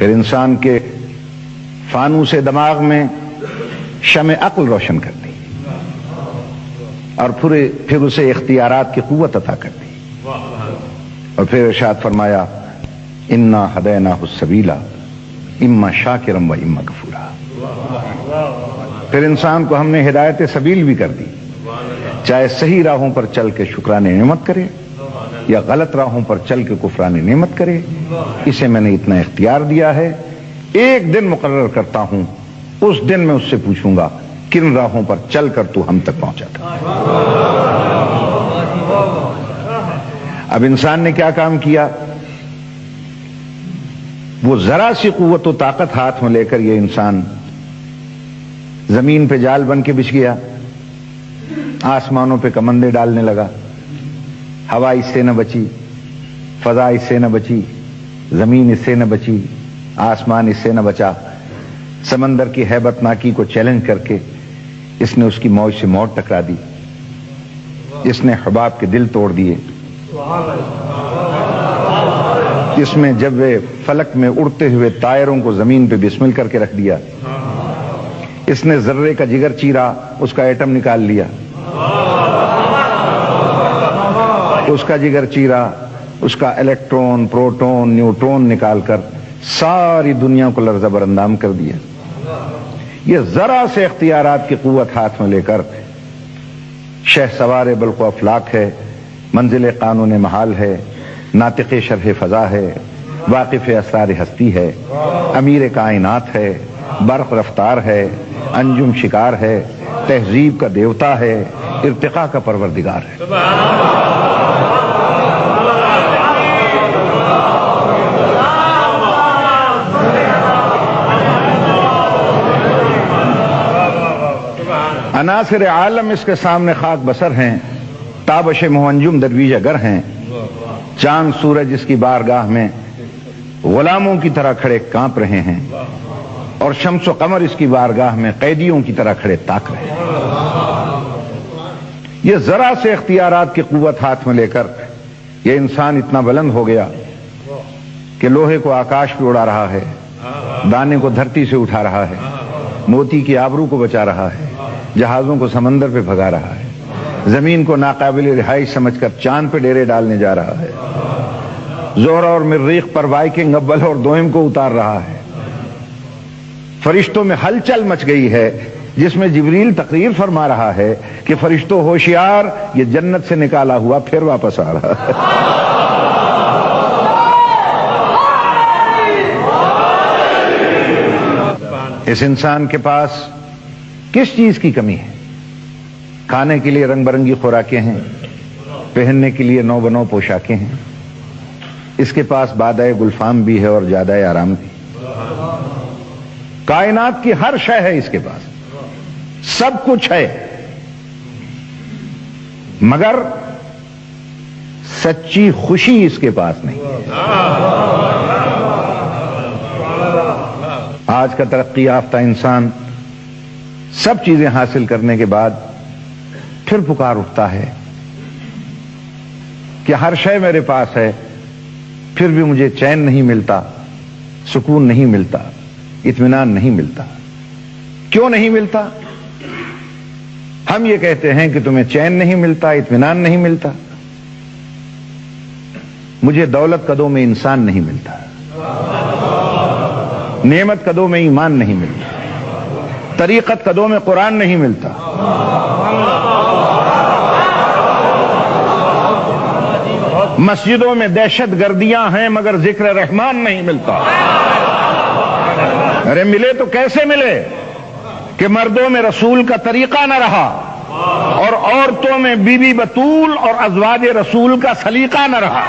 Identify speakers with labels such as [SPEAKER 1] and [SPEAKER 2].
[SPEAKER 1] پھر انسان کے فانوس دماغ میں شمع عقل روشن کر دی اور پھر اسے اختیارات کی قوت عطا کر دی، اور پھر ارشاد فرمایا انا ہدیناہ السبیلا اما شاکرا و اما کفورا۔ پھر انسان کو ہم نے ہدایت سبیل بھی کر دی، چاہے صحیح راہوں پر چل کے شکران نعمت کرے یا غلط راہوں پر چل کے کفران نعمت کرے، اسے میں نے اتنا اختیار دیا ہے۔ ایک دن مقرر کرتا ہوں، اس دن میں اس سے پوچھوں گا کن راہوں پر چل کر تو ہم تک پہنچا تھا۔ اب انسان نے کیا کام کیا؟ وہ ذرا سی قوت و طاقت ہاتھ میں لے کر یہ انسان زمین پہ جال بن کے بچھ گیا، آسمانوں پہ کمندے ڈالنے لگا، ہوا اس سے نہ بچی، فضا اس سے نہ بچی، زمین اس سے نہ بچی، آسمان اس سے نہ بچا۔ سمندر کی ہیبت ناکی کو چیلنج کر کے اس نے اس کی موج سے موت ٹکرا دی، اس نے حباب کے دل توڑ دیے، اس میں جب فلک میں اڑتے ہوئے طائروں کو زمین پہ بسمل کر کے رکھ دیا، اس نے ذرے کا جگر چیرا، اس کا ایٹم نکال لیا، اس کا جگر چیرا، اس کا الیکٹرون، پروٹون، نیوٹرون نکال کر ساری دنیا کو لرزہ براندام کر دیا۔ یہ ذرا سے اختیارات کی قوت ہاتھ میں لے کر شہ سوار بلق و افلاک ہے، منزل قانون محال ہے، ناطق شرح فضا ہے، واقف اسرار ہستی ہے، امیر کائنات ہے، برق رفتار ہے، انجم شکار ہے، تہذیب کا دیوتا ہے، ارتقاء کا پروردگار ہے۔ عناصر عالم اس کے سامنے خاک بسر ہیں، تابش منجم درویش اگر ہیں، چاند سورج اس کی بارگاہ میں غلاموں کی طرح کھڑے کانپ رہے ہیں، اور شمس و قمر اس کی بارگاہ میں قیدیوں کی طرح کھڑے تاک رہے ہیں۔ یہ ذرا سے اختیارات کی قوت ہاتھ میں لے کر یہ انسان اتنا بلند ہو گیا کہ لوہے کو آکاش پہ اڑا رہا ہے، دانے کو دھرتی سے اٹھا رہا ہے، موتی کی آبرو کو بچا رہا ہے، جہازوں کو سمندر پہ بھگا رہا ہے، زمین کو ناقابل رہائش سمجھ کر چاند پہ ڈیرے ڈالنے جا رہا ہے، زہرہ اور مریخ پر وائکنگ اول اور دوئم کو اتار رہا ہے۔ فرشتوں میں ہلچل مچ گئی ہے، جس میں جبریل تقریر فرما رہا ہے کہ فرشتوں ہوشیار، یہ جنت سے نکالا ہوا پھر واپس آ رہا ہے۔ اس انسان کے پاس کس چیز کی کمی ہے؟ کھانے کے لیے رنگ برنگی خوراکیں ہیں، پہننے کے لیے نو بنو پوشاکیں ہیں، اس کے پاس بادۂ گلفام بھی ہے اور جادۂ آرام بھی، کائنات کی ہر شے ہے اس کے پاس، سب کچھ ہے، مگر سچی خوشی اس کے پاس نہیں۔ آج کا ترقی یافتہ انسان سب چیزیں حاصل کرنے کے بعد پھر پکار اٹھتا ہے کہ ہر شے میرے پاس ہے، پھر بھی مجھے چین نہیں ملتا، سکون نہیں ملتا، اطمینان نہیں ملتا۔ کیوں نہیں ملتا؟ ہم یہ کہتے ہیں کہ تمہیں چین نہیں ملتا، اطمینان نہیں ملتا، مجھے دولت قدوں میں انسان نہیں ملتا، نعمت قدوں میں ایمان نہیں ملتا، طریقت قدوں میں قرآن نہیں ملتا۔ مسجدوں میں دہشت گردیاں ہیں مگر ذکر رحمان نہیں ملتا۔ ارے ملے تو کیسے ملے کہ مردوں میں رسول کا طریقہ نہ رہا اور عورتوں میں بی بی بطول اور ازواج رسول کا سلیقہ نہ رہا۔